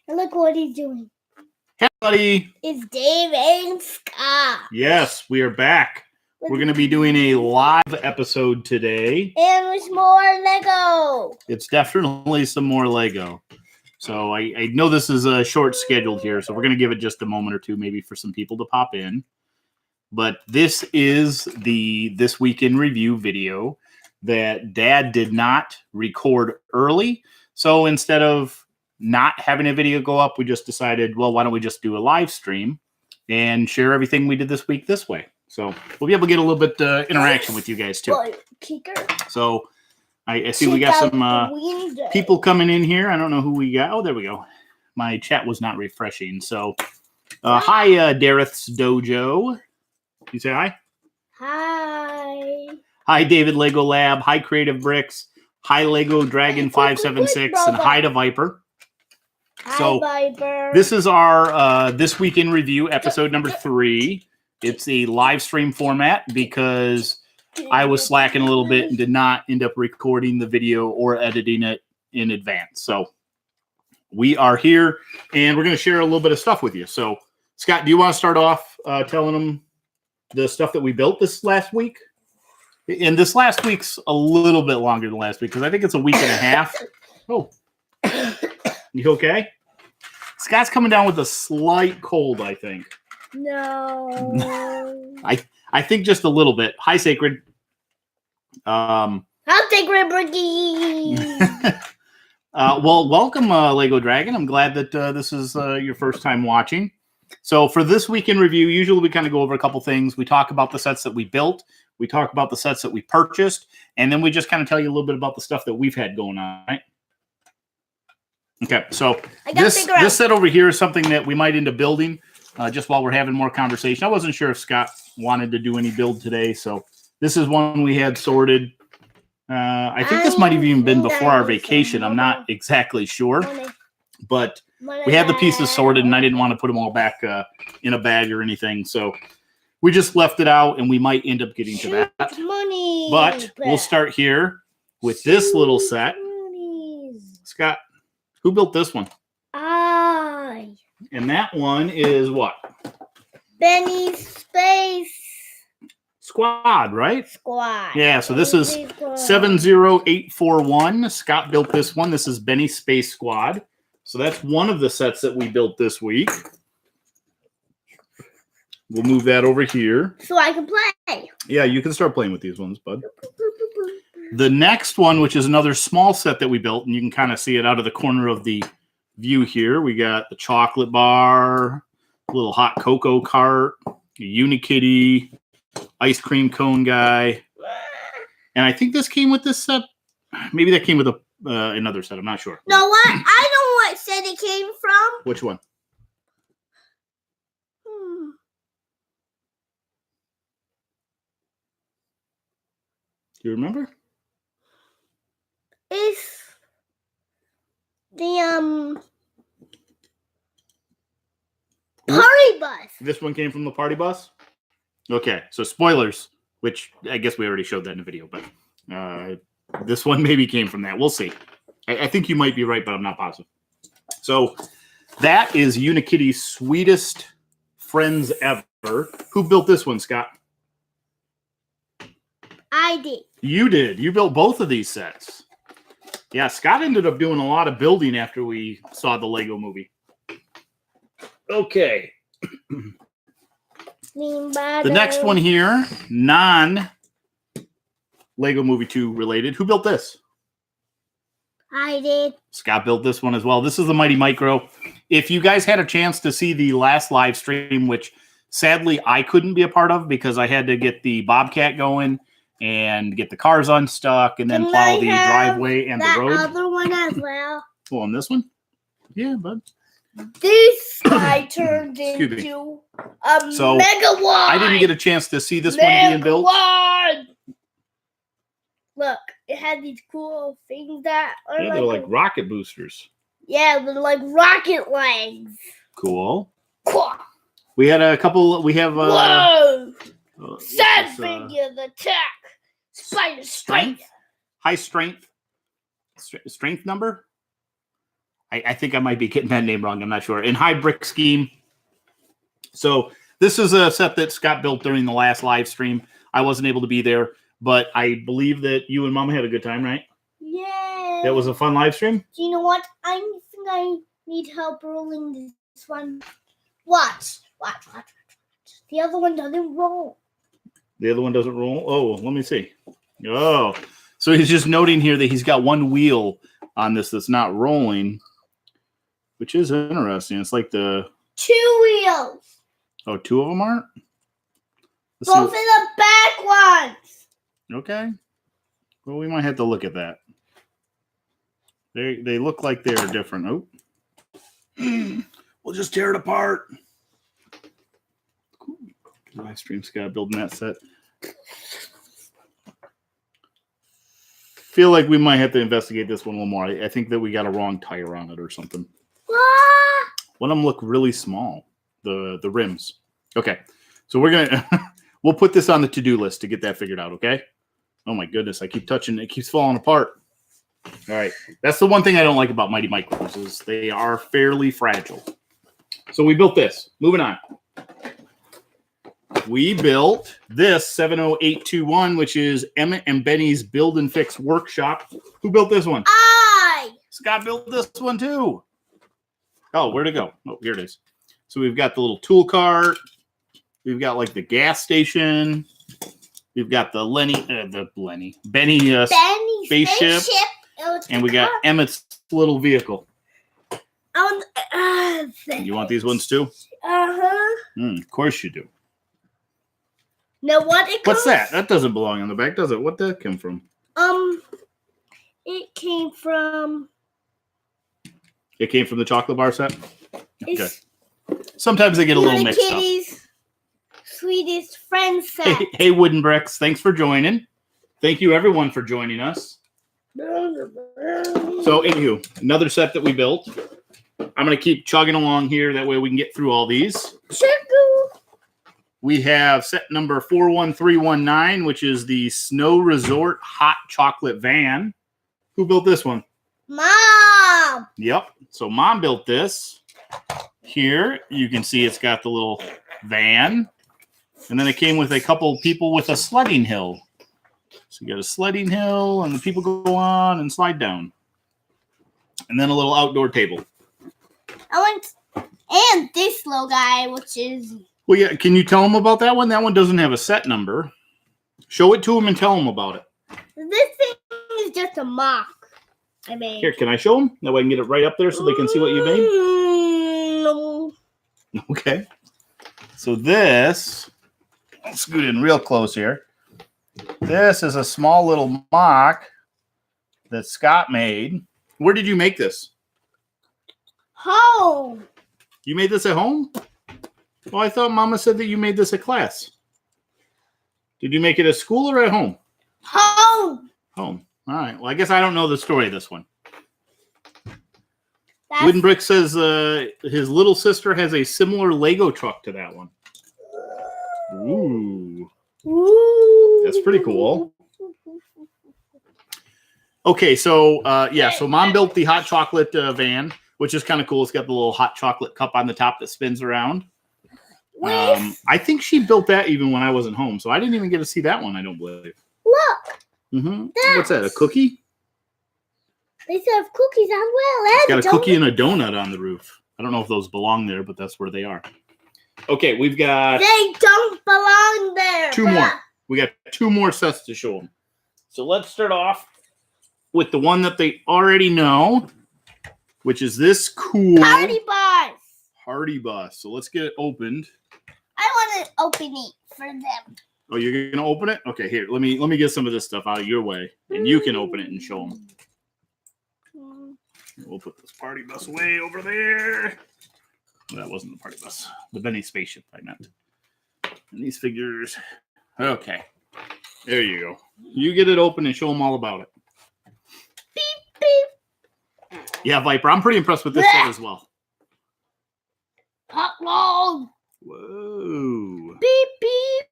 And look what he's doing. Hey, buddy. It's Dave and Scott. Yes, we are back. We're going to be doing a live episode today. And there's more Lego. It's definitely some more Lego. So I know this is a short scheduled here, so we're going to give it just a moment or two maybe for some people to pop in. But this is the This Week in Review video that Dad did not record early. So instead of not having a video go up, we just decided, well, why don't we just do a live stream and share everything we did this week this way. So we'll be able to get a little bit interaction with you guys too. So I see we got some people coming in here. I don't know who we got. Oh, there we go. My chat was not refreshing. So hi, Dareth's Dojo. You say hi? Hi. Hi, David Lego Lab. Hi, Creative Bricks. Hi, Lego Dragon 576. And hi to Viper. Hi, So Viper. this is our This Week in Review episode number 3. It's a live stream format because I was slacking a little bit and did not end up recording the video or editing it in advance. So we are here and we're going to share a little bit of stuff with you. So Scott, do you want to start off telling them the stuff that we built this last week? And this last week's a little bit longer than last week because I think it's a week and a half. Oh, you okay? Scott's coming down with a slight cold, I think. No. I think just a little bit. Hi, Sacred. Hi, Sacred Bricky. Well, welcome, Lego Dragon. I'm glad that this is your first time watching. So for this week in review, usually we kind of go over a couple things. We talk about the sets that we built. We talk about the sets that we purchased. And then we just kind of tell you a little bit about the stuff that we've had going on, right? Okay, so this set over here is something that we might end up building just while we're having more conversation. I wasn't sure if Scott wanted to do any build today, so this is one we had sorted. I think this might have even been before our vacation. I'm not exactly sure, but we had the pieces sorted, and I didn't want to put them all back in a bag or anything, so we just left it out, and we might end up getting to that. But we'll start here with this little set. Scott, who built this one? I. And that one is what? Benny's Space Squad, right? Squad. Yeah, so this is 70841. Scott built this one. This is Benny Space Squad. So that's one of the sets that we built this week. We'll move that over here. So I can play. Yeah, you can start playing with these ones, bud. The next one, which is another small set that we built, and you can kind of see it out of the corner of the view here. We got the chocolate bar, a little hot cocoa cart, a Unikitty, ice cream cone guy. And I think this came with this set. Maybe that came with another set. I'm not sure. Know what? I know what set it came from. Which one? Do you remember? It's the party bus. This one came from the party bus? Okay, so spoilers, which I guess we already showed that in the video, but this one maybe came from that. We'll see. I think you might be right, but I'm not positive. So that is Unikitty's sweetest friends ever. Who built this one, Scott? I did. You did. You built both of these sets. Yeah, Scott ended up doing a lot of building after we saw the Lego movie. Okay. The next one here, non-Lego Movie 2 related. Who built this? I did. Scott built this one as well. This is the Mighty Micro. If you guys had a chance to see the last live stream, which sadly I couldn't be a part of because I had to get the Bobcat going and get the cars unstuck and then plow the driveway and the road. That other one as well. Oh, on this one? Yeah, bud. This guy turned into a mega one. I didn't get a chance to see this one being built. Look, it had these cool things that are they're like rocket boosters. Yeah, they're like rocket legs. Cool. We had a couple. We have. Whoa! Sad figures attack. Spider strength. High strength. Strength number. I think I might be getting that name wrong. I'm not sure. In High Brick Scheme. So this is a set that Scott built during the last live stream. I wasn't able to be there, but I believe that you and Mama had a good time, right? Yeah. That was a fun live stream? Do you know what? I think I need help rolling this one. Watch. The other one doesn't roll. The other one doesn't roll? Oh, let me see. Oh, so he's just noting here that he's got one wheel on this that's not rolling, which is interesting. It's like the... 2 wheels. Oh, 2 of them aren't? Both of the back ones. Okay. Well, we might have to look at that. They look like they're different. Oh. We'll just tear it apart. Cool. Live stream Scott building that set. Feel like we might have to investigate this one a little more. I think that we got a wrong tire on it or something. What? One of them look really small. The rims. Okay. So we're gonna we'll put this on the to-do list to get that figured out, okay? Oh my goodness, I keep touching it, keeps falling apart. All right. That's the one thing I don't like about Mighty Micros is they are fairly fragile. So we built this. Moving on. We built this 70821, which is Emmett and Benny's Build and Fix Workshop. Who built this one? Scott built this one too. Oh, where'd it go? Oh, here it is. So we've got the little tool cart. We've got like the gas station. We've got the Benny spaceship. And we got Emmett's little vehicle. You want these ones too? Uh-huh. Of course you do. Now what? What's that? That doesn't belong on the back, does it? What did that come from? It came from... It came from the chocolate bar set? Okay. Sometimes they get a little mixed up. Kitty's sweetest friend set. Hey, Wooden Bricks, thanks for joining. Thank you, everyone, for joining us. So, anywho, another set that we built. I'm going to keep chugging along here. That way we can get through all these. We have set number 41319, which is the Snow Resort Hot Chocolate Van. Who built this one? Mom! Yep. So Mom built this. Here, you can see it's got the little van. And then it came with a couple people with a sledding hill. So you got a sledding hill, and the people go on and slide down. And then a little outdoor table. And this little guy, which is... Well, yeah, can you tell them about that one? That one doesn't have a set number. Show it to them and tell them about it. This thing is just a mock I made. Here, can I show them? That way I can get it right up there so they can see what you made. No. Okay. So this, I'll scoot in real close here. This is a small little mock that Scott made. Where did you make this? Home. You made this at home? Well, I thought Mama said that you made this at class. Did you make it at school or at home? Home. Home. All right. Well, I guess I don't know the story of this one. Wooden Brick says his little sister has a similar Lego truck to that one. Ooh. Ooh. That's pretty cool. Okay, so yeah, so Mom built the hot chocolate van, which is kind of cool. It's got the little hot chocolate cup on the top that spins around. I think she built that even when I wasn't home, so I didn't even get to see that one, I don't believe. Look. Mm-hmm. What's that, a cookie? They have cookies as well. It's got a cookie and a donut on the roof. I don't know if those belong there, but that's where they are. Okay, we've got... They don't belong there. Two more. We got 2 more sets to show them. So let's start off with the one that they already know, which is this cool... Party bus. Party bus. So let's get it opened. I want to open it for them. Oh, you're gonna open it? Okay, here. Let me get some of this stuff out of your way, and you can open it and show them. We'll put this party bus way over there. Well, that wasn't the party bus. The Benny spaceship, I meant. And these figures. Okay, there you go. You get it open and show them all about it. Beep beep. Yeah, Viper. I'm pretty impressed with this set as well. Hot log. Whoa. Beep beep.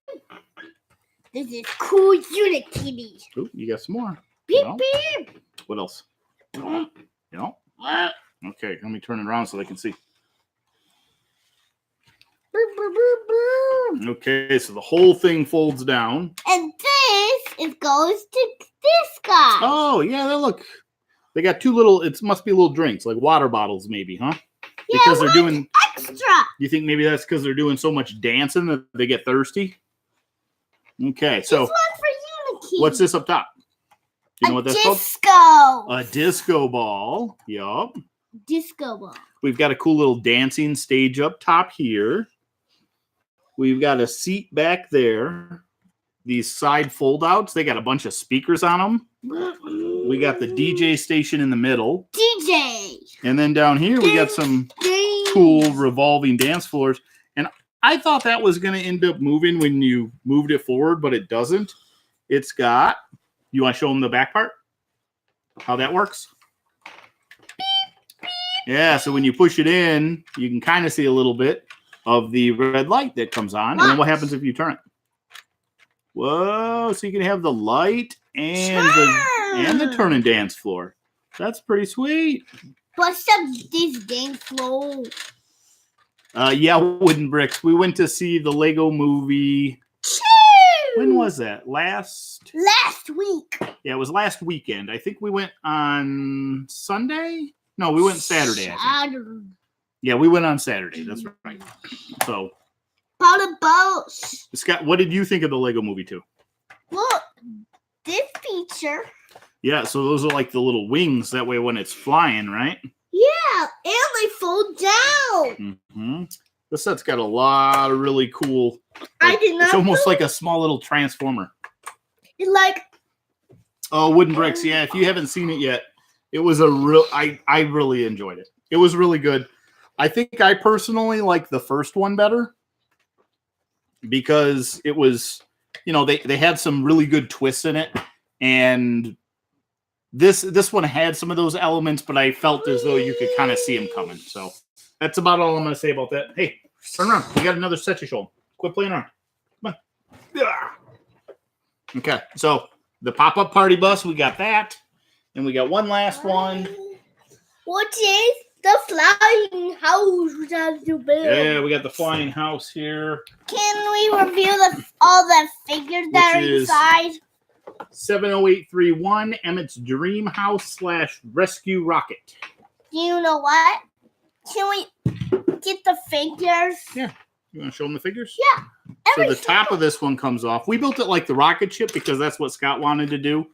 This is cool unit kitty. Oh, you got some more. Beep No? beep. What else? You know? Okay, let me turn it around so they can see. Boop, boop, boop, boop. Okay, so the whole thing folds down. And this goes to this guy. Oh, yeah, look. They got two little, it must be little drinks, like water bottles maybe, huh? Yeah, Because they're doing extra. You think maybe that's because they're doing so much dancing that they get thirsty? Okay, so This one's for Unity. what's this up top? You know what that's called? Disco. A disco ball. Yup. Disco ball. We've got a cool little dancing stage up top here. We've got a seat back there. These side fold outs, they got a bunch of speakers on them. We got the DJ station in the middle. DJ. And then down here we got some cool revolving dance floors. And I thought that was going to end up moving when you moved it forward, but it doesn't. It's got, you want to show them the back part? How that works? Yeah, so when you push it in, you can kind of see a little bit of the red light that comes on. And then what happens if you turn it? Whoa, so you can have the light and the turn and dance floor. That's pretty sweet. What's up this dance floor? Yeah, wooden bricks. We went to see the Lego movie. When was that? Last week. Yeah, it was last weekend. I think we went on Sunday. No, we went Saturday. I think. Yeah, we went on Saturday. That's right. So, Powder boats. Scott, what did you think of the Lego movie too? Look, this feature. Yeah, so those are like the little wings. That way, when it's flying, right? Yeah, and they fold down. Mm-hmm. This set's got a lot of really cool. I did not. It's almost like a small little transformer. It's like. Oh, wooden bricks. Yeah, if you haven't seen it yet, it was a real. I really enjoyed it. It was really good. I think I personally like the first one better because it was, they had some really good twists in it, and this one had some of those elements, but I felt as though you could kind of see them coming. So that's about all I'm going to say about that. Hey, turn around. We got another set to show them. Quit playing around. Come on. Okay, so the pop-up party bus, we got that. And we got one last one. What is the flying house that you built? Yeah, we got the flying house here. Can we reveal all the figures that are inside? 70831 Emmett's Dream House / Rescue Rocket. Do you know what? Can we get the figures? Yeah. You want to show them the figures? Yeah. So the top of this one comes off. We built it like the rocket ship because that's what Scott wanted to do.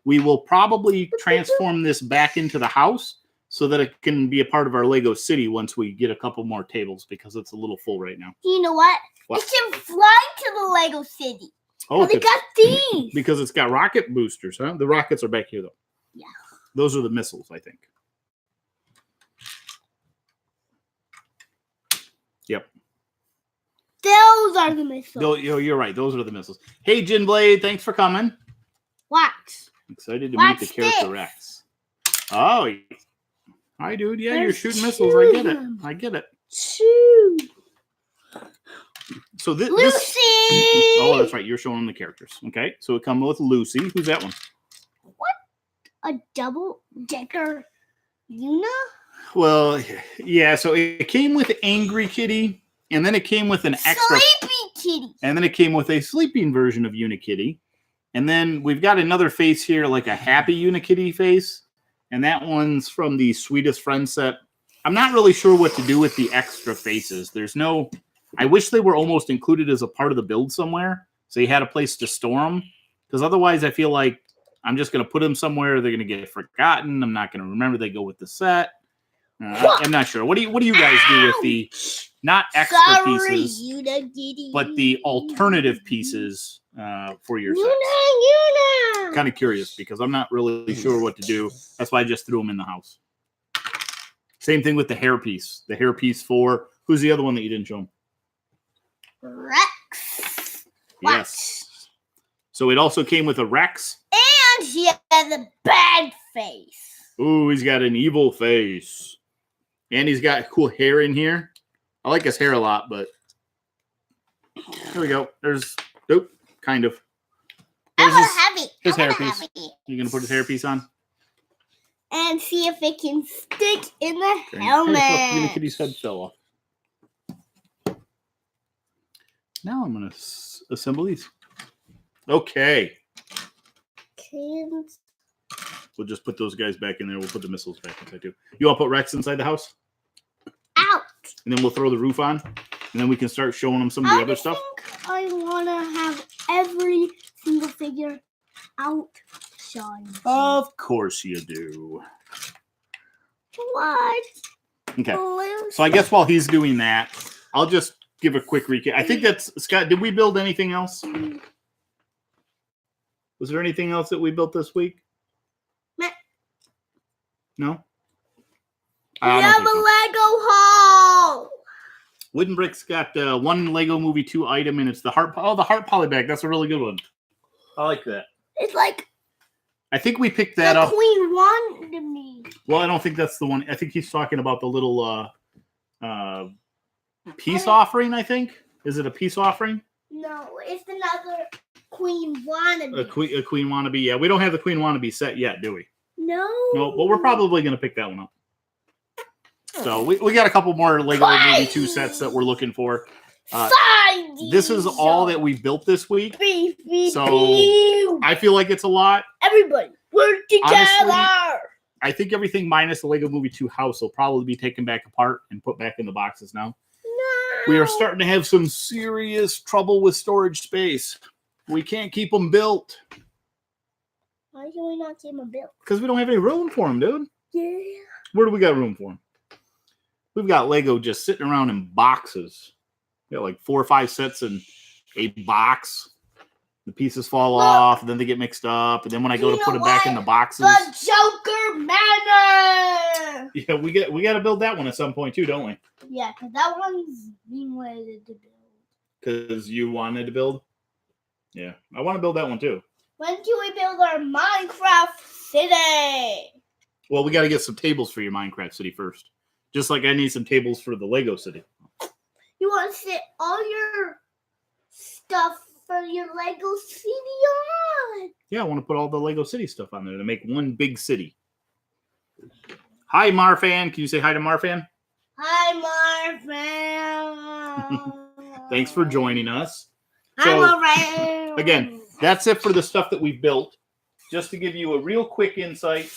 We will probably transform this back into the house so that it can be a part of our Lego city once we get a couple more tables because it's a little full right now. You know what? What? It can fly to the Lego city. Oh, they got these. Because it's got rocket boosters, huh? The rockets are back here, though. Yeah. Those are the missiles, I think. Yep. Those are the missiles. You're right. Those are the missiles. Hey, Jinblade, thanks for coming. What? Excited to meet the character Rex. Oh, hi, dude. Yeah, you're shooting missiles. I get it. Shoot. So this. Lucy. Oh, that's right. You're showing them the characters. Okay, so it comes with Lucy. Who's that one? What? A double-decker Una? Well, yeah. So it came with Angry Kitty, and then it came with an extra Sleepy Kitty, and then it came with a sleeping version of Unikitty. And then we've got another face here, like a happy Unikitty face. And that one's from the Sweetest Friend set. I'm not really sure what to do with the extra faces. I wish they were almost included as a part of the build somewhere. So you had a place to store them. Because otherwise I feel like I'm just going to put them somewhere. They're going to get forgotten. I'm not going to remember they go with the set. I'm not sure. What do you guys do with the not extra pieces, but the alternative pieces for your sets? Kind of curious because I'm not really sure what to do. That's why I just threw them in the house. Same thing with the hairpiece. The hairpiece for who's the other one that you didn't show them? Rex. Yes. So it also came with a Rex. And he has a bad face. Ooh, he's got an evil face. And he's got cool hair in here. I like his hair a lot, but here we go. Kind of. There's his hairpiece. You gonna put his hairpiece on? and see if it can stick in the Okay. helmet. Hey, look, Kitty Kitty's head fell off. Now I'm going to assemble these. Okay. We'll just put those guys back in there. We'll put the missiles back inside too. You all put Rex inside the house? Out. And then we'll throw the roof on. And then we can start showing them some of the other stuff. I want to have every single figure outside. Of course you do. What? Okay. So I guess while he's doing that, I'll just give a quick recap. I think that's, Scott, did we build anything else? Was there anything else that we built this week? No? We have a Lego haul. Wooden Bricks got one Lego Movie 2 item, and it's the heart. Oh, the heart polybag. That's a really good one. I like that. It's like I think we picked that up. Queen wanted me. Well, I don't think that's the one. I think he's talking about the little peace offering. I think is it a peace offering? No, it's another Queen wannabe. A Queen wannabe. Yeah, we don't have the Queen wannabe set yet, do we? No. No, but we're probably going to pick that one up. So we got a couple more Lego Movie 2 sets that we're looking for. This is all that we built this week. So I feel like it's a lot. Everybody work together. Honestly, I think everything minus the Lego Movie 2 house will probably be taken back apart and put back in the boxes now. No. We are starting to have some serious trouble with storage space. We can't keep them built. Why can we not keep them built? Because we don't have any room for them, dude. Yeah. Where do we got room for them? We've got Lego just sitting around in boxes. We got like 4 or 5 sets in a box. The pieces fall off, and then they get mixed up, and then when I go to put them back in the boxes, the Joker Manor. Yeah, we got to build that one at some point too, don't we? Yeah, because that one's being waited to build. Because you wanted to build. Yeah, I want to build that one too. When can we build our Minecraft city? Well, we got to get some tables for your Minecraft city first. Just like I need some tables for the Lego city. You want to sit all your stuff for your Lego city on? Yeah, I want to put all the Lego city stuff on there to make one big city. Hi, Marfan. Can you say hi to Marfan? Hi, Marfan. Thanks for joining us. Hi, Marfan. Again, that's it for the stuff that we built. Just to give you a real quick insight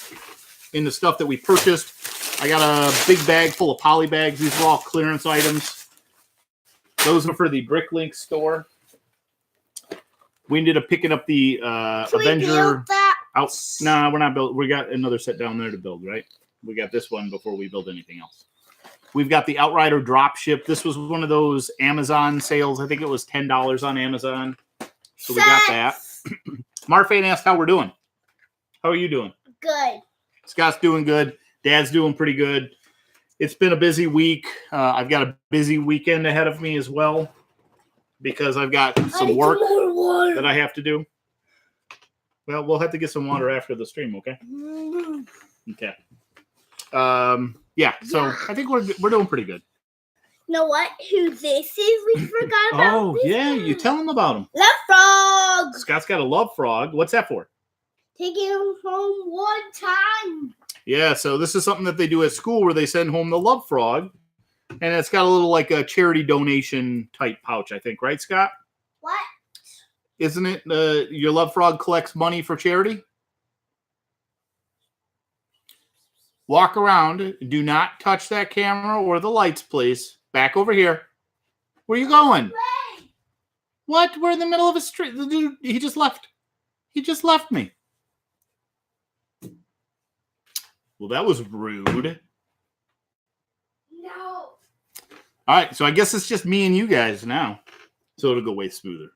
in the stuff that we purchased. I got a big bag full of poly bags. These are all clearance items. Those are for the Bricklink store. We ended up picking up the Avenger. Nah, we're not built. We got another set down there to build, right? We got this one before we build anything else. We've got the Outrider drop ship. This was one of those Amazon sales. I think it was $10 on Amazon. So we got that. Marfan asked how we're doing. How are you doing? Good. Scott's doing good. Dad's doing pretty good. It's been a busy week. I've got a busy weekend ahead of me as well because I've got some work that I have to do. Well, we'll have to get some water after the stream, okay? Okay. Yeah, so I think we're doing pretty good. You know what? Who this is? We forgot about. Oh, yeah, you tell them about him. Love Frog. Scott's got a love frog. What's that for? Taking him home one time. Yeah, so this is something that they do at school where they send home the love frog. And it's got a little like a charity donation type pouch, I think. Right, Scott? What? Isn't it your love frog collects money for charity? Walk around. Do not touch that camera or the lights, please. Back over here. Where are you going? Ray. What? We're in the middle of a street. The dude, he just left. He just left me. Well, that was rude. No. All right, so I guess it's just me and you guys now. So it'll go way smoother.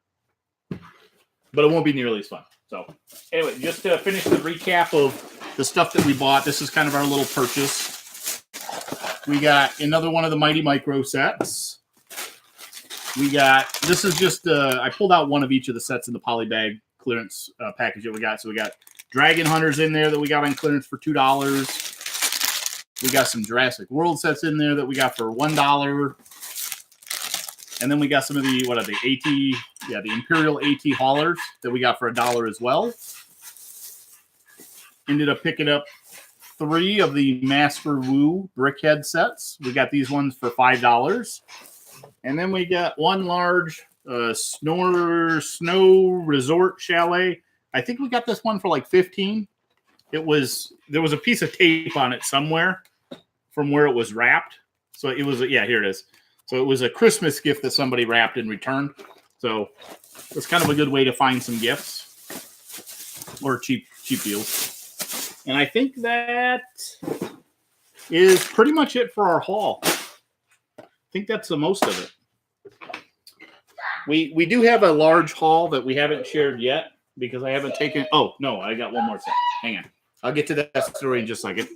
But it won't be nearly as fun. So anyway, just to finish the recap of the stuff that we bought, this is kind of our little purchase. We got another one of the Mighty Micro sets. We got, this is just, I pulled out one of each of the sets in the poly bag clearance package that we got. So we got Dragon Hunters in there that we got on clearance for $2. We got some Jurassic World sets in there that we got for $1. And then we got some of the, what are they, the Imperial AT haulers that we got for $1 as well. Ended up picking up 3 of the Master Wu Brickhead sets. We got these ones for $5. And then we got one large snow resort chalet. I think we got this one for like $15. There was a piece of tape on it somewhere from where it was wrapped. So it was, yeah, here it is. So it was a Christmas gift that somebody wrapped and returned. So it's kind of a good way to find some gifts or cheap deals. And I think that is pretty much it for our haul. I think that's the most of it. We do have a large haul that we haven't shared yet because I haven't taken. Oh, no, I got one more set. Hang on. I'll get to that story in just a second.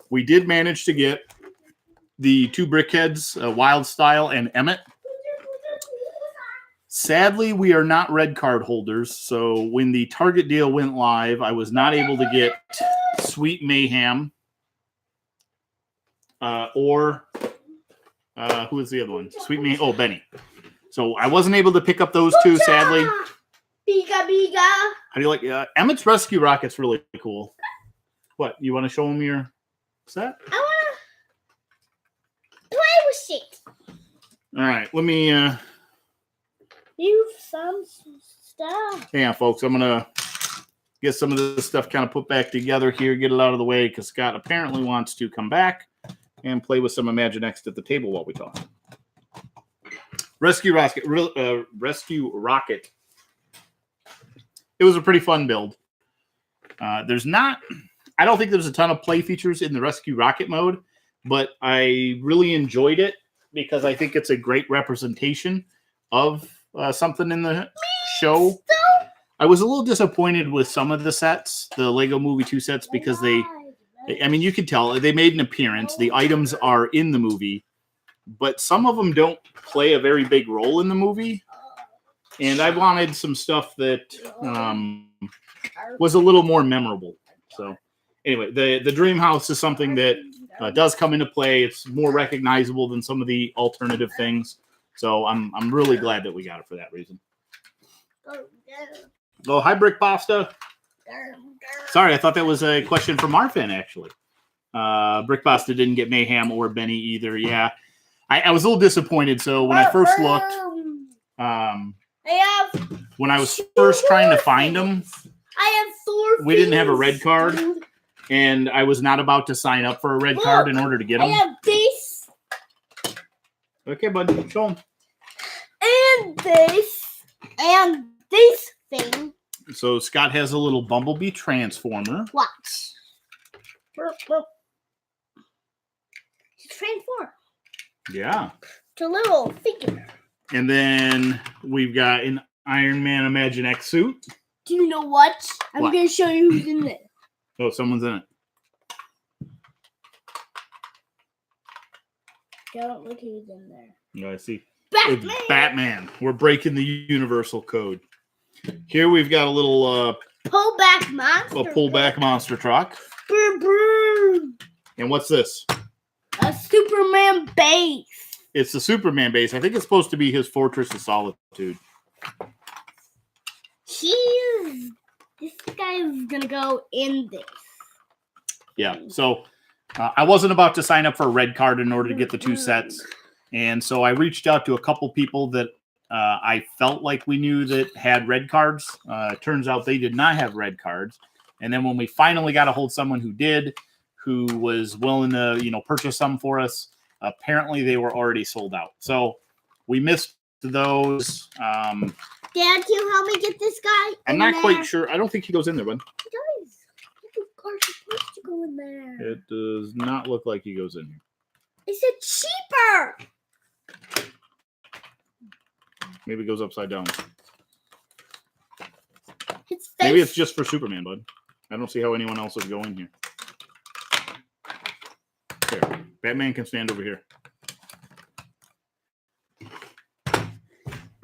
We did manage to get the 2 Brickheads, Wild Style and Emmett. Sadly, we are not red card holders. So when the Target deal went live, I was not able to get Sweet Mayhem or who is the other one? Sweet Mayhem. Oh, Benny. So I wasn't able to pick up those 2, sadly. Biga. How do you like Emmett's Rescue Rocket's really cool. What, you want to show him your set? I want to play with it. All right, let me You some stuff. hang on, folks. I'm gonna get some of this stuff kind of put back together here, get it out of the way, because Scott apparently wants to come back and play with some Imaginext at the table while we talk. Rescue Rocket. It was a pretty fun build. I don't think there's a ton of play features in the Rescue Rocket mode, but I really enjoyed it because I think it's a great representation of something in the show. I was a little disappointed with some of the sets, the Lego Movie 2 sets, because you could tell they made an appearance. The items are in the movie, but some of them don't play a very big role in the movie. And I wanted some stuff that was a little more memorable. So anyway, the Dream House is something that does come into play. It's more recognizable than some of the alternative things. So I'm really glad that we got it for that reason. Oh, hi, Brick Pasta. Sorry, I thought that was a question from Marfin, actually. Brick Pasta didn't get Mayhem or Benny either. Yeah, I was a little disappointed. So when I first looked, when I was first trying to find them, we didn't have a red card, and I was not about to sign up for a red card in order to get them. I have this. Okay, bud, show them. And this thing. So Scott has a little Bumblebee transformer. Watch. Transform. Yeah. It's a little figure. And then we've got an Iron Man Imaginext suit. Do you know what? I'm going to show you who's in there. Oh, someone's in it. Don't look who's in there. Yeah, I see. Batman. It's Batman. We're breaking the universal code. Here we've got a little pullback monster truck. Brr, brr. And what's this? A Superman base. It's the Superman base. I think it's supposed to be his Fortress of Solitude. This guy is gonna go in this. Yeah. So I wasn't about to sign up for a red card in order to get the 2 sets. And so I reached out to a couple people that I felt like we knew that had red cards. Turns out they did not have red cards. And then when we finally got a hold of someone who did, who was willing to, purchase some for us, apparently they were already sold out. So we missed those. Dad, can you help me get this guy? I'm not quite sure. I don't think he goes in there, bud. He does. This car's supposed to go in there. It does not look like he goes in here. Is it cheaper? Maybe it goes upside down. Maybe it's just for Superman, bud. I don't see how anyone else would go in here. There. Batman can stand over here.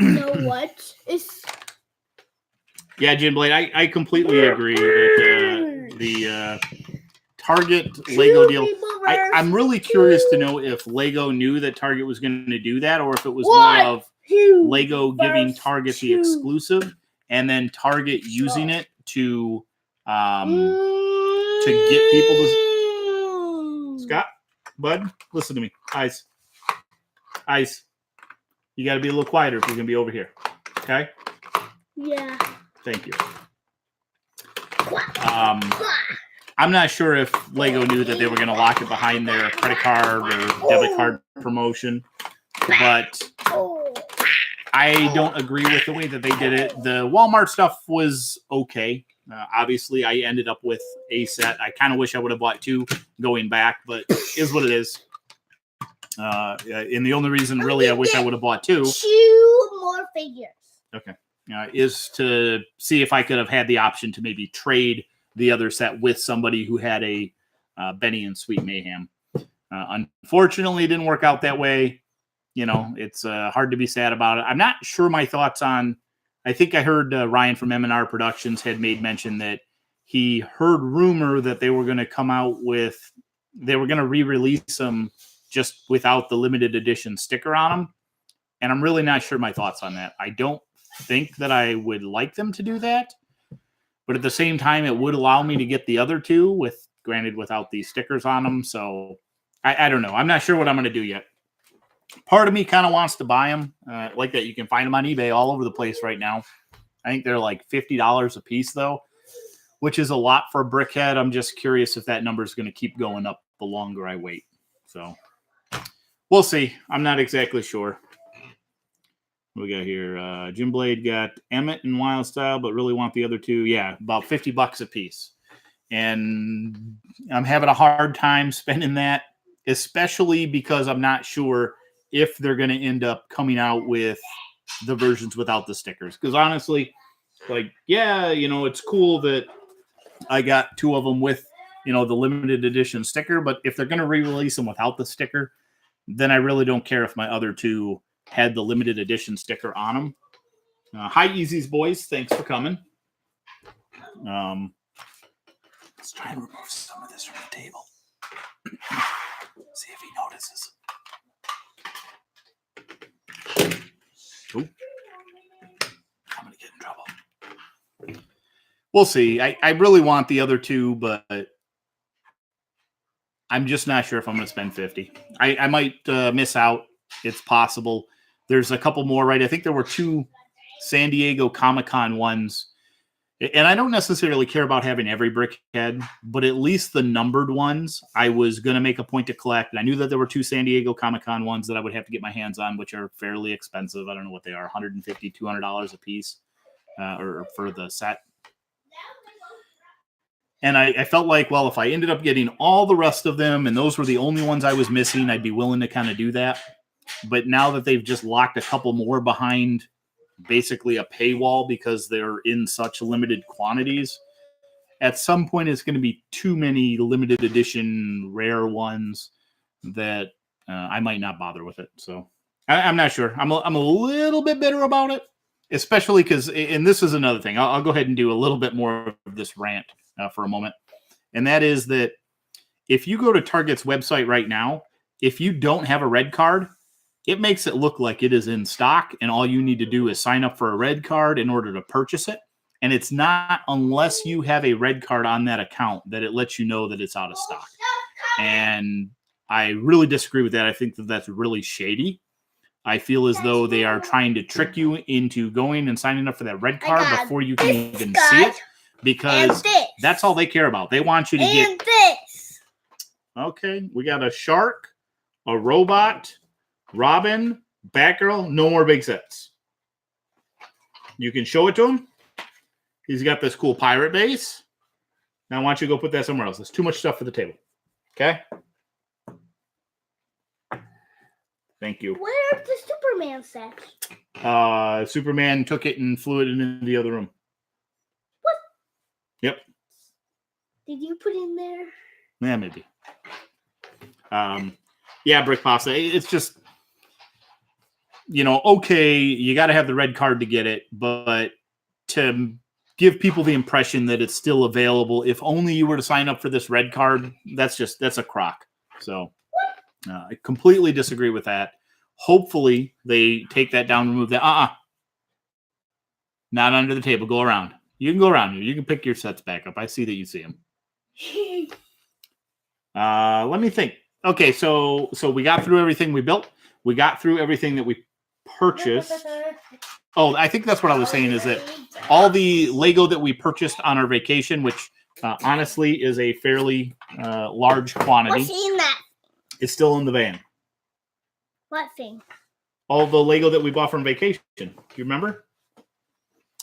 You know what? Yeah, Jim Blade, I completely agree that the Target Lego deal. I'm really curious to know if Lego knew that Target was going to do that, or if it was more of Lego giving Target the exclusive and then Target using it to get people bud. Listen to me. Eyes. Eyes. You got to be a little quieter if you're going to be over here. Okay? Yeah. Thank you. I'm not sure if Lego knew that they were going to lock it behind their credit card or debit card promotion, but I don't agree with the way that they did it. The Walmart stuff was okay. Obviously, I ended up with a set. I kind of wish I would have bought two going back, but is what it is. And the only reason really I wish I would have bought two more figures. Okay. Is to see if I could have had the option to maybe trade the other set with somebody who had a Benny and Sweet Mayhem. Unfortunately, it didn't work out that way. You know, it's hard to be sad about it. I'm not sure my thoughts on. I think I heard Ryan from M&R Productions had made mention that he heard rumor that they were going to come out with, they were going to re-release them just without the limited edition sticker on them. And I'm really not sure my thoughts on that. I don't think that I would like them to do that. But at the same time, it would allow me to get the other two, granted without these stickers on them. So I don't know. I'm not sure what I'm going to do yet. Part of me kind of wants to buy them. Like that, you can find them on eBay all over the place right now. I think they're like $50 a piece, though, which is a lot for a brickhead. I'm just curious if that number is going to keep going up the longer I wait. So we'll see. I'm not exactly sure. What we got here? Jim Blade got Emmett and Wild Style, but really want the other two. Yeah, about $50 a piece. And I'm having a hard time spending that, especially because I'm not sure if they're going to end up coming out with the versions without the stickers. Because honestly, like, yeah, you know, it's cool that I got two of them with, you know, the limited edition sticker. But if they're going to re-release them without the sticker, then I really don't care if my other two had the limited edition sticker on them. Hi, Easy's boys. Thanks for coming. Let's try and remove some of this from the table. See if he notices. Ooh. I'm going to get in trouble. We'll see. I really want the other two, but I'm just not sure if I'm going to spend $50. I might miss out. It's possible. There's a couple more, right? I think there were two San Diego Comic-Con ones. And I don't necessarily care about having every brickhead, but at least the numbered ones I was going to make a point to collect. And I knew that there were two San Diego Comic-Con ones that I would have to get my hands on, which are fairly expensive. I don't know what they are, $150, $200 a piece or for the set. And I felt like, well, if I ended up getting all the rest of them and those were the only ones I was missing, I'd be willing to kind of do that. But now that they've just locked a couple more behind basically a paywall because they're in such limited quantities, at some point it's going to be too many limited edition rare ones that I might not bother with it. So I'm not sure. I'm a little bit bitter about it, especially because, and this is another thing, I'll go ahead and do a little bit more of this rant for a moment. And that is that if you go to Target's website right now, if you don't have a red card, it makes it look like it is in stock, and all you need to do is sign up for a red card in order to purchase it. And it's not unless you have a red card on that account that it lets you know that it's out of stock. And I really disagree with that. I think that that's really shady. I feel as though they are trying to trick you into going and signing up for that red card before you can even see it, because that's all they care about. They want you to get this. Okay, we got a shark, a robot, Robin, Batgirl, no more big sets. You can show it to him. He's got this cool pirate base. Now I want you to go put that somewhere else. There's too much stuff for the table. Okay? Thank you. Where's the Superman set? Superman took it and flew it into the other room. What? Yep. Did you put it in there? Yeah, maybe. Yeah, Brick Pasta. It's just, you know, okay, you got to have the red card to get it, but to give people the impression that it's still available, if only you were to sign up for this red card, that's a crock. So I completely disagree with that. Hopefully they take that down, remove that. Not under the table. Go around. You can go around here. You can pick your sets back up. I see that you see them. Let me think. Okay, so we got through everything we built. We got through everything that we purchased. Oh, I think that's what I was saying is that all the Lego that we purchased on our vacation, which honestly is a fairly large quantity, What's in that? is still in the van. What thing? All the Lego that we bought from vacation. Do you remember?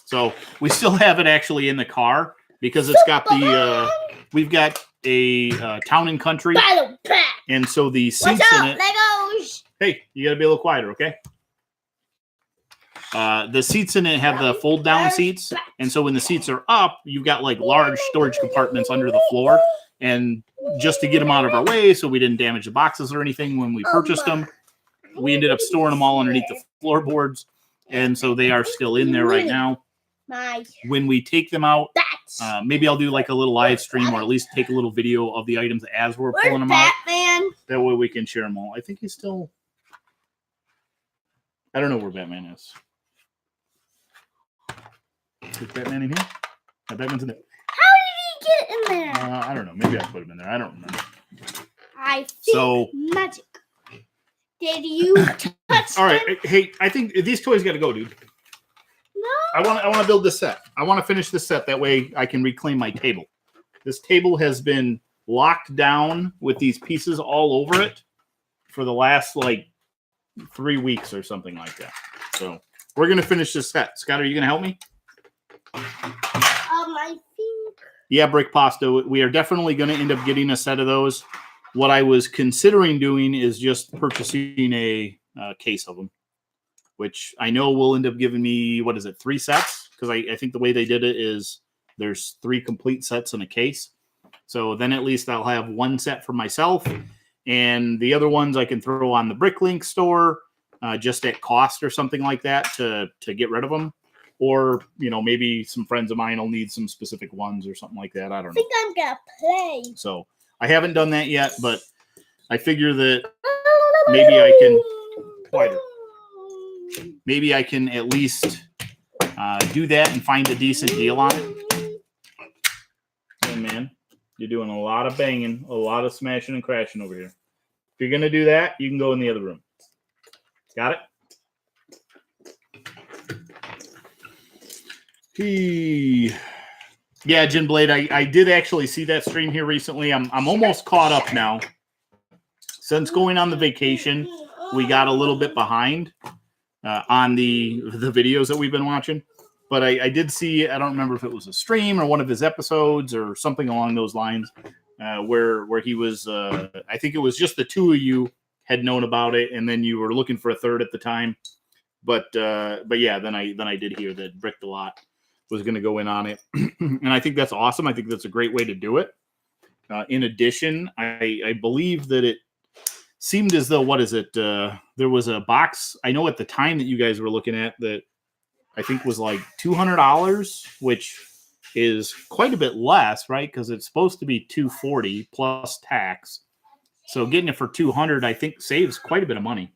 So we still have it actually in the car because it's got the we've got a town and country, and so the seats in it. Legos? Hey, you gotta be a little quieter, okay? The seats in it have the fold down seats, and so when the seats are up, you've got like large storage compartments under the floor, and just to get them out of our way so we didn't damage the boxes or anything when we purchased them, we ended up storing them all underneath the floorboards, and so they are still in there right now. When we take them out, maybe I'll do like a little live stream or at least take a little video of the items as we're pulling them out. That way we can share them all. I think he's still... I don't know where Batman is. Is Batman in here? Yeah, Batman's in there. How did he get in there? I don't know. Maybe I put him in there. I don't remember. I think magic. Did you touch all right. Hey, I think these toys got to go, dude. No. I want to build this set. I want to finish this set. That way I can reclaim my table. This table has been locked down with these pieces all over it for the last like 3 weeks or something like that. So we're going to finish this set. Scott, are you going to help me? I think. Yeah, Brick Pasta. We are definitely going to end up getting a set of those. What I was considering doing is just purchasing a case of them, which I know will end up giving me, 3 sets? Because I think the way they did it is there's 3 complete sets in a case. So then at least I'll have 1 set for myself. And the other ones I can throw on the Bricklink store just at cost or something like that to get rid of them. Or, maybe some friends of mine will need some specific ones or something like that. I don't know. I think I'm going to play. So I haven't done that yet, but I figure that maybe I can... Quieter. Maybe I can at least do that and find a decent deal on it. Hey, man, you're doing a lot of banging, a lot of smashing and crashing over here. If you're going to do that, you can go in the other room. Got it? Yeah, Jin Blade, I did actually see that stream here recently. I'm almost caught up now. Since going on the vacation, we got a little bit behind on the videos that we've been watching. But I did see, I don't remember if it was a stream or one of his episodes or something along those lines, where he was, I think it was just the 2 of you had known about it, and then you were looking for a third at the time. But yeah, then I did hear that Brick a Lot was going to go in on it. And I think that's awesome. I think that's a great way to do it. In addition, I believe that it seemed as though, there was a box, I know at the time that you guys were looking at that I think was like $200, which is quite a bit less, right? Because it's supposed to be $240 plus tax. So getting it for $200, I think saves quite a bit of money.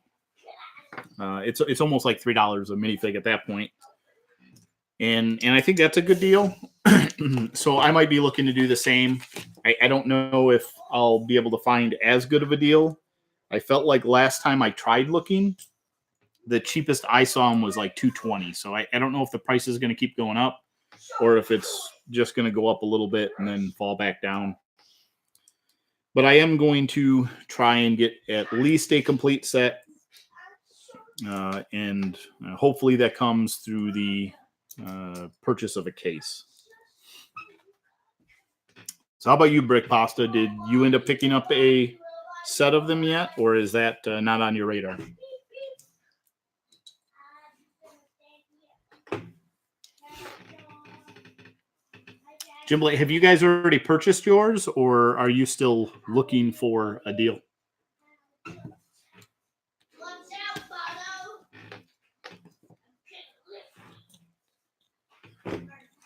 It's almost like $3 a minifig at that point. And I think that's a good deal. So I might be looking to do the same. I don't know if I'll be able to find as good of a deal. I felt like last time I tried looking, the cheapest I saw them was like $220. So I don't know if the price is going to keep going up or if it's just going to go up a little bit and then fall back down. But I am going to try and get at least a complete set. And hopefully that comes through the purchase of a case. So how about you, Brick Pasta? Did you end up picking up a set of them yet, or is that not on your radar? Jim Blake, have you guys already purchased yours, or are you still looking for a deal?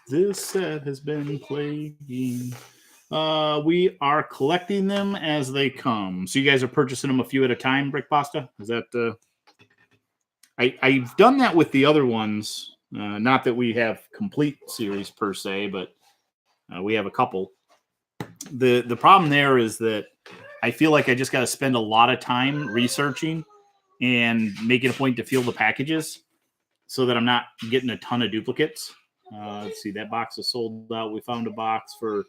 This set has been plaguing. We are collecting them as they come. So you guys are purchasing them a few at a time, Brick Pasta? Is that... I've done that with the other ones. Not that we have complete series per se, but we have a couple. The problem there is that I feel like I just got to spend a lot of time researching and making a point to feel the packages so that I'm not getting a ton of duplicates. Let's see, that box is sold out. We found a box for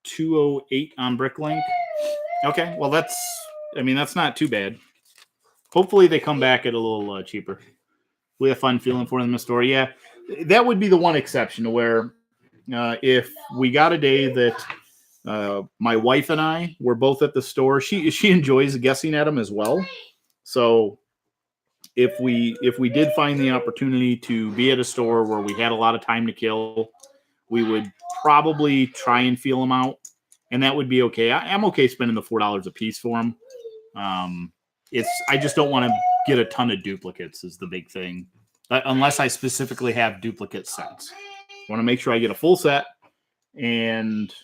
$208 on Bricklink. Okay, well that's not too bad. Hopefully they come back at a little cheaper. We have fun feeling for them in the store. Yeah, that would be the one exception to where if we got a day that my wife and I were both at the store, she enjoys guessing at them as well. So if we did find the opportunity to be at a store where we had a lot of time to kill, we would probably try and feel them out, and that would be okay. I'm okay spending the $4 a piece for them. I just don't want to get a ton of duplicates is the big thing, unless I specifically have duplicate sets. I want to make sure I get a full set, and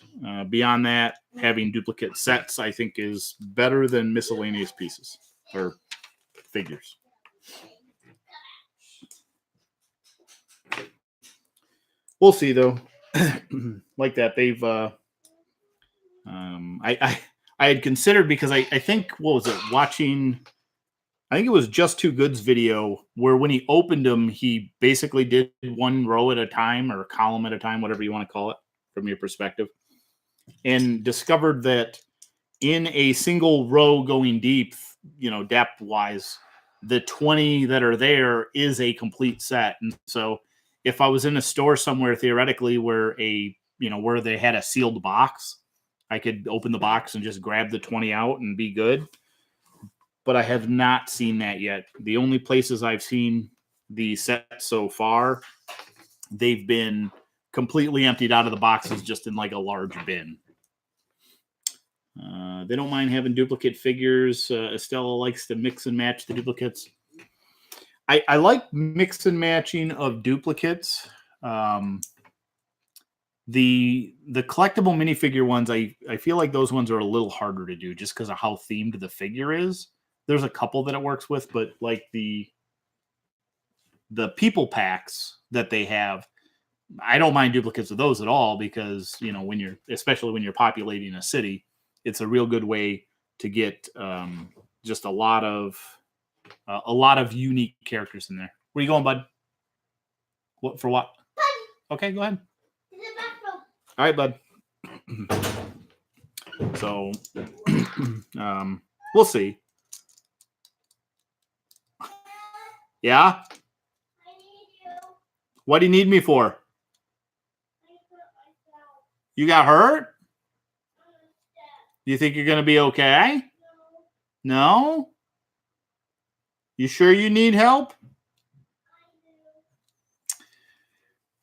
beyond that, having duplicate sets I think is better than miscellaneous pieces or figures. We'll see though. Like that, they've I had considered, because I think, what was it, watching, I think it was Just Too Good's video where when he opened them, he basically did one row at a time or column at a time, whatever you want to call it from your perspective, and discovered that in a single row going deep, depth wise, the 20 that are there is a complete set. And so if I was in a store somewhere theoretically where where they had a sealed box, I could open the box and just grab the 20 out and be good. But I have not seen that yet. The only places I've seen the set so far, they've been completely emptied out of the boxes, just in like a large bin. They don't mind having duplicate figures. Estella likes to mix and match the duplicates. I like mix and matching of duplicates. The collectible minifigure ones, I feel like those ones are a little harder to do just because of how themed the figure is. There's a couple that it works with, but like the people packs that they have, I don't mind duplicates of those at all, because especially when you're populating a city, it's a real good way to get just a lot of unique characters in there. Where are you going, bud? What for? What? Okay, go ahead. All right, bud. So, we'll see. Yeah? What do you need me for? You got hurt? You think you're going to be okay? No? You sure you need help?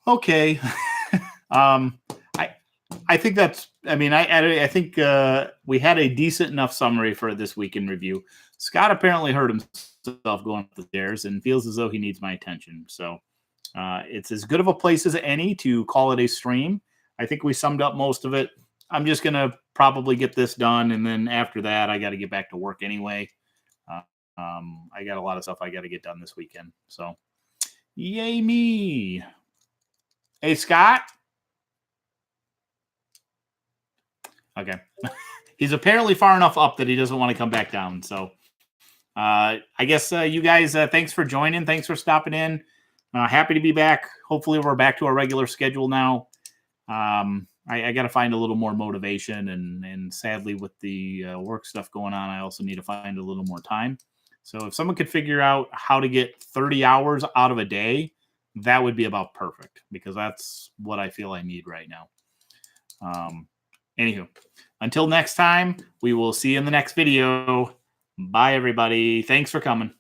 Okay. I think that's, I think we had a decent enough summary for this week in review. Scott apparently hurt himself going up the stairs and feels as though he needs my attention. So it's as good of a place as any to call it a stream. I think we summed up most of it. I'm just going to probably get this done, and then after that, I got to get back to work anyway. I got a lot of stuff I got to get done this weekend. So, yay me. Hey, Scott. Okay. He's apparently far enough up that he doesn't want to come back down. So, I guess you guys, thanks for joining. Thanks for stopping in. Happy to be back. Hopefully we're back to our regular schedule now. I got to find a little more motivation, and sadly with the work stuff going on, I also need to find a little more time. So if someone could figure out how to get 30 hours out of a day, that would be about perfect, because that's what I feel I need right now. Anywho, until next time, we will see you in the next video. Bye, everybody. Thanks for coming.